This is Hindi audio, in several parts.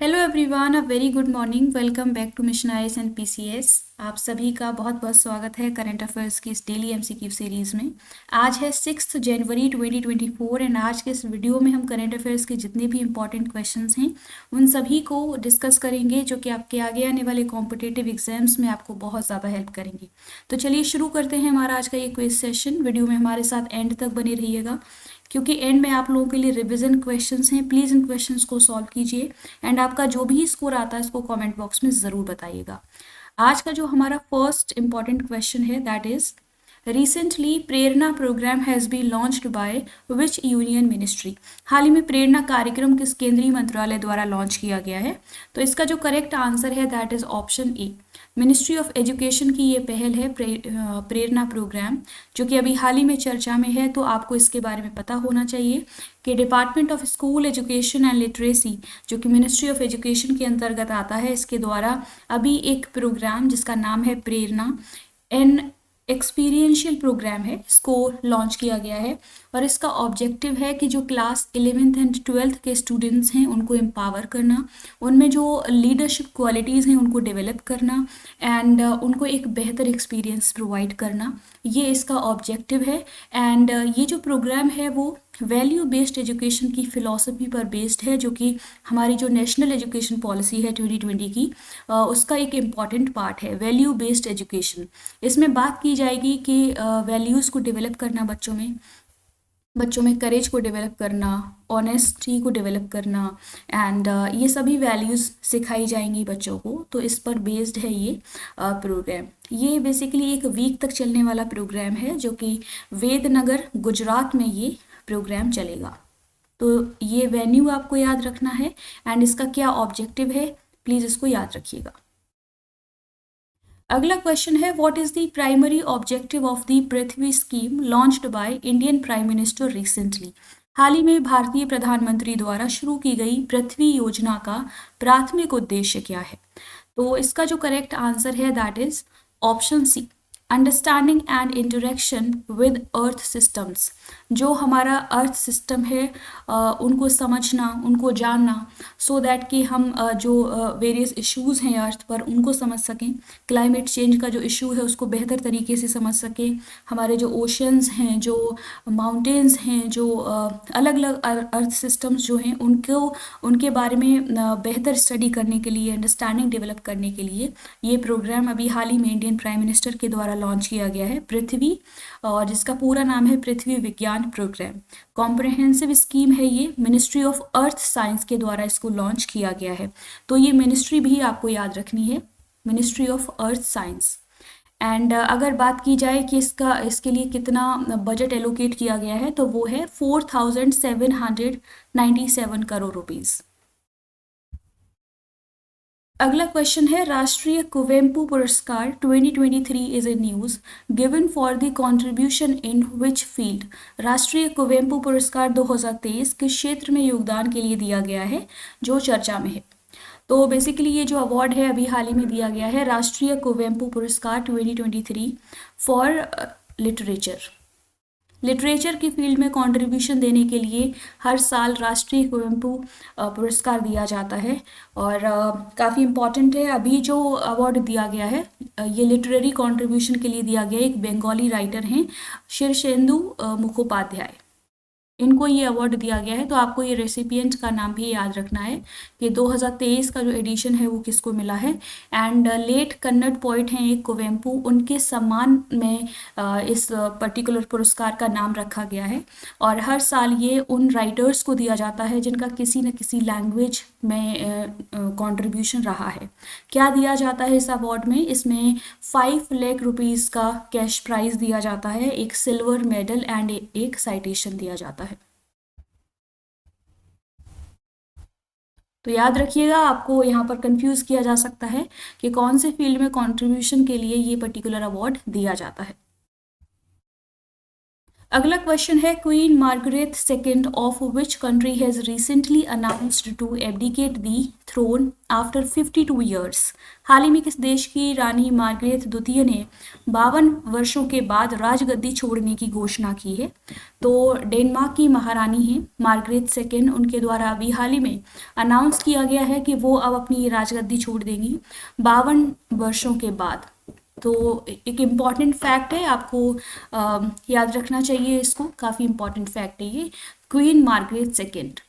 Hello everyone, a very good morning. Welcome back to mission IAS and PCS. आप सभी का बहुत बहुत स्वागत है करंट अफेयर्स की इस डेली एमसीक्यू सीरीज़ में। आज है 6 जनवरी 2024 एंड आज के इस वीडियो में हम करंट अफेयर्स के जितने भी इंपॉर्टेंट क्वेश्चंस हैं उन सभी को डिस्कस करेंगे, जो कि आपके आगे आने वाले कॉम्पिटिटिव एग्जाम्स में आपको बहुत ज़्यादा हेल्प करेंगे। तो चलिए शुरू करते हैं हमारा आज का ये क्विज सेशन। वीडियो में हमारे साथ एंड तक बने रहिएगा, क्योंकि एंड में आप लोगों के लिए रिवीजन क्वेश्चंस हैं। प्लीज़ इन क्वेश्चंस को सॉल्व कीजिए एंड आपका जो भी स्कोर आता है इसको कमेंट बॉक्स में ज़रूर बताइएगा। आज का जो हमारा फर्स्ट इंपॉर्टेंट क्वेश्चन है that is recently Prerana programme has been launched by which union ministry. हाल ही में प्रेरणा कार्यक्रम किस केंद्रीय मंत्रालय द्वारा लॉन्च किया गया है? तो इसका जो करेक्ट आंसर है that is option A, ministry of education की ये पहल है प्रेरणा प्रोग्राम, जो कि अभी हाल ही में चर्चा में है। तो आपको इसके बारे में पता होना चाहिए कि department of school education and literacy, जो कि मिनिस्ट्री ऑफ एजुकेशन के अंतर्गत आता है, इसके द्वारा अभी एक प्रोग्राम जिसका नाम है प्रेरणा एन एक्सपीरियंशियल प्रोग्राम है, इसको लॉन्च किया गया है। और इसका ऑब्जेक्टिव है कि जो क्लास 11th एंड 12th के स्टूडेंट्स हैं उनको एम्पावर करना, उनमें जो लीडरशिप क्वालिटीज़ हैं उनको डेवलप करना एंड उनको एक बेहतर एक्सपीरियंस प्रोवाइड करना, ये इसका ऑब्जेक्टिव है। एंड ये जो प्रोग्राम है वो वैल्यू बेस्ड एजुकेशन की फ़िलॉसफी पर बेस्ड है, जो कि हमारी जो नेशनल एजुकेशन पॉलिसी है 2020 की, उसका एक इम्पॉर्टेंट पार्ट है वैल्यू बेस्ड एजुकेशन। इसमें बात की जाएगी कि वैल्यूज़ को डेवलप करना, बच्चों में करेज को डेवलप करना, ऑनेस्टी को डेवलप करना एंड ये सभी वैल्यूज़ सिखाई जाएंगी बच्चों को। तो इस पर बेस्ड है ये प्रोग्राम। ये बेसिकली एक वीक तक चलने वाला प्रोग्राम है, जो कि वेदनगर गुजरात में ये प्रोग्राम चलेगा। तो ये वेन्यू आपको याद रखना है एंड इसका क्या ऑब्जेक्टिव है, प्लीज़ इसको याद रखिएगा। अगला क्वेश्चन है what is the primary objective of the Prithvi scheme launched by Indian prime minister recently. हाल ही में भारतीय प्रधानमंत्री द्वारा शुरू की गई पृथ्वी योजना का प्राथमिक उद्देश्य क्या है? तो इसका जो करेक्ट आंसर है that is option C, understanding and interaction with earth systems. जो हमारा अर्थ सिस्टम है उनको समझना, उनको जानना, सो दैट कि हम जो वेरियस इश्यूज़ हैं अर्थ पर उनको समझ सकें। क्लाइमेट चेंज का जो इशू है उसको बेहतर तरीके से समझ सकें। हमारे जो ओशंस हैं, जो माउंटेन्स हैं, जो अलग अलग अर्थ सिस्टम्स जो हैं उनके बारे में बेहतर स्टडी करने के लिए, अंडरस्टैंडिंग डेवलप करने के लिए ये प्रोग्राम अभी हाल ही में इंडियन प्राइम मिनिस्टर के द्वारा लॉन्च किया गया है पृथ्वी, और जिसका पूरा नाम है पृथ्वी विज्ञान प्रोग्राम। कॉम्प्रहेंसिव स्कीम है ये, मिनिस्ट्री ऑफ अर्थ साइंस के द्वारा इसको लॉन्च किया गया है। तो ये मिनिस्ट्री भी आपको याद रखनी है, ministry of earth science. And अगर बात की जाए कि इसके लिए कितना बजट एलोकेट किया गया है, तो वो है 4797 करोड़ रुपीज़। अगला क्वेश्चन है राष्ट्रीय कुवेम्पु पुरस्कार 2023 is a news given for the contribution in which field. राष्ट्रीय कुवेम्पु पुरस्कार 2023 किस क्षेत्र में योगदान के लिए दिया गया है, जो चर्चा में है? तो बेसिकली ये जो अवार्ड है अभी हाल ही में दिया गया है, राष्ट्रीय कुवेम्पु पुरस्कार 2023 फॉर लिटरेचर की फील्ड में कंट्रीब्यूशन देने के लिए हर साल राष्ट्रीय कुवेम्पु पुरस्कार दिया जाता है। और काफ़ी इम्पॉर्टेंट है। अभी जो अवार्ड दिया गया है ये लिटरेरी कंट्रीब्यूशन के लिए दिया गया है। एक बंगाली राइटर हैं शीर्षेंदु मुखोपाध्याय, इनको ये अवार्ड दिया गया है। तो आपको ये रेसिपिएंट का नाम भी याद रखना है कि 2023 का जो एडिशन है वो किसको मिला है। एंड लेट कन्नड़ पोइट हैं एक कुवेम्पु, उनके सम्मान में इस पर्टिकुलर पुरस्कार का नाम रखा गया है। और हर साल ये उन राइटर्स को दिया जाता है जिनका किसी न किसी लैंग्वेज में कंट्रीब्यूशन रहा है। क्या दिया जाता है इस अवार्ड में? इसमें 5 लाख रुपीज़ का कैश प्राइज दिया जाता है, एक सिल्वर मेडल एंड एक साइटेशन दिया जाता है। तो याद रखिएगा, आपको यहाँ पर कंफ्यूज किया जा सकता है कि कौन से फील्ड में कंट्रीब्यूशन के लिए ये पर्टिकुलर अवार्ड दिया जाता है। अगला क्वेश्चन है Queen Margrethe second of which country has recently announced to abdicate the throne after 52 years. हाल ही में किस देश की रानी मार्गरेट द्वितीय ने 52 वर्षों के बाद राजगद्दी छोड़ने की घोषणा की है। तो डेनमार्क की महारानी है मार्गरेट सेकेंड, उनके द्वारा अभी हाल ही में अनाउंस किया गया है कि वो अब अपनी राजगद्दी छोड़ देंगी 52 वर्षों के बाद। तो एक इम्पॉर्टेंट फैक्ट है, आपको याद रखना चाहिए इसको, काफ़ी इम्पॉर्टेंट फैक्ट है ये, क्वीन मार्गरेट सेकेंड।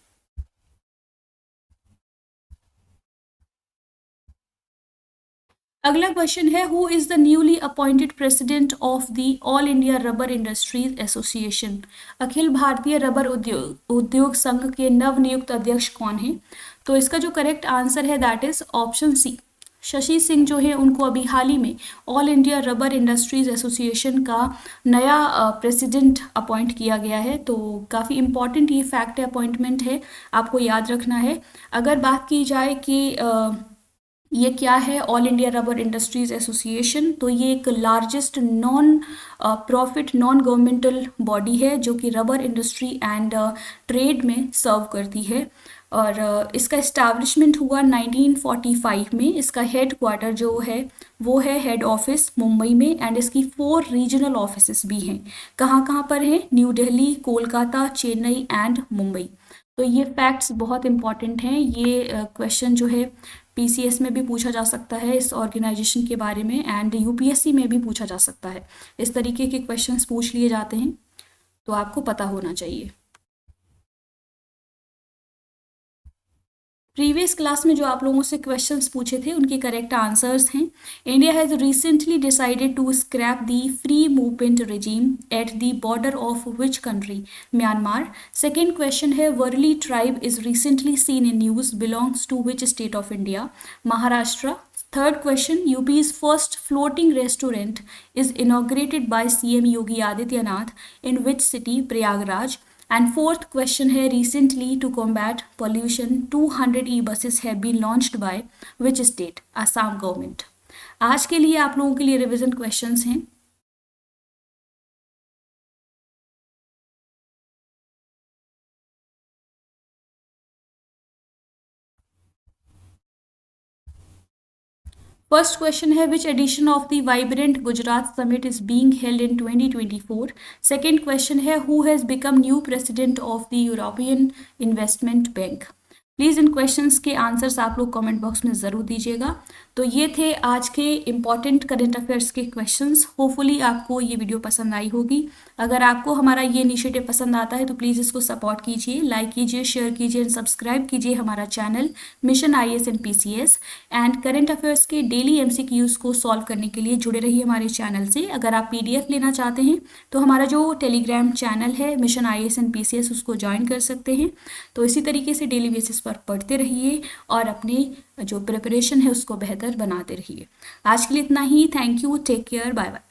अगला क्वेश्चन है who is the newly appointed president of the all India rubber industries association. अखिल भारतीय रबर उद्योग संघ के नवनियुक्त अध्यक्ष कौन है। तो इसका जो करेक्ट आंसर है that is option C, Shashi Singh जो है उनको अभी हाल ही में all India rubber industries association का नया प्रेसिडेंट अपॉइंट किया गया है। तो काफ़ी इम्पॉर्टेंट ये फैक्ट है, अपॉइंटमेंट है, आपको याद रखना है। अगर बात की जाए कि ये क्या है all India rubber industries association, तो ये एक largest non profit non governmental body है जो कि रबर इंडस्ट्री एंड ट्रेड में सर्व करती है। और इसका इस्टेब्लिशमेंट हुआ 1945 में। इसका हेड क्वार्टर जो है वो है हेड ऑफिस मुंबई में एंड इसकी 4 रीजनल ऑफिसेस भी हैं। कहाँ कहाँ पर हैं, न्यू दिल्ली, कोलकाता, चेन्नई एंड मुंबई। तो ये फैक्ट्स बहुत इंपॉर्टेंट हैं। ये क्वेश्चन जो है पीसीएस में भी पूछा जा सकता है इस ऑर्गेनाइजेशन के बारे में एंड यूपीएससी में भी पूछा जा सकता है। इस तरीके के क्वेश्चंस पूछ लिए जाते हैं, तो आपको पता होना चाहिए। प्रीवियस क्लास में जो आप लोगों से क्वेश्चंस पूछे थे उनके करेक्ट आंसर्स हैं। India has recently decided to scrap the free movement regime at the border of which country, Myanmar. Second question है Warli tribe is recently seen in news belongs to which state of India, Maharashtra. Third question UP's first floating restaurant is inaugurated by CM Yogi Adityanath in which city, Prayagraj. And fourth question है recently to combat pollution 200 e-buses have been launched by which state, Assam government. आज के लिए आप लोगों के लिए रिवीजन क्वेश्चंस हैं। फर्स्ट क्वेश्चन है which edition of the vibrant Gujarat summit is being held in 2024। Second question है who has become new president of the European investment bank. Please इन क्वेश्चंस के आंसर्स आप लोग कमेंट बॉक्स में ज़रूर दीजिएगा। तो ये थे आज के इम्पॉर्टेंट करंट अफेयर्स के क्वेश्चंस। होपफुली आपको ये वीडियो पसंद आई होगी। अगर आपको हमारा ये इनिशिएटिव पसंद आता है तो प्लीज़ इसको सपोर्ट कीजिए, लाइक कीजिए, शेयर कीजिए एंड सब्सक्राइब कीजिए हमारा channel mission IAS and PCS। And current affairs के डेली MCQs को सॉल्व करने के लिए जुड़े रहिए हमारे चैनल से। अगर आप PDF लेना चाहते हैं तो हमारा जो टेलीग्राम चैनल है मिशन IAS एंड PCS उसको ज्वाइन कर सकते हैं। तो इसी तरीके से डेली बेसिस पर पढ़ते रहिए और अपनी जो प्रिपरेशन है उसको बेहतर बनाते रहिए। आज के लिए इतना ही। Thank you, take care, bye bye.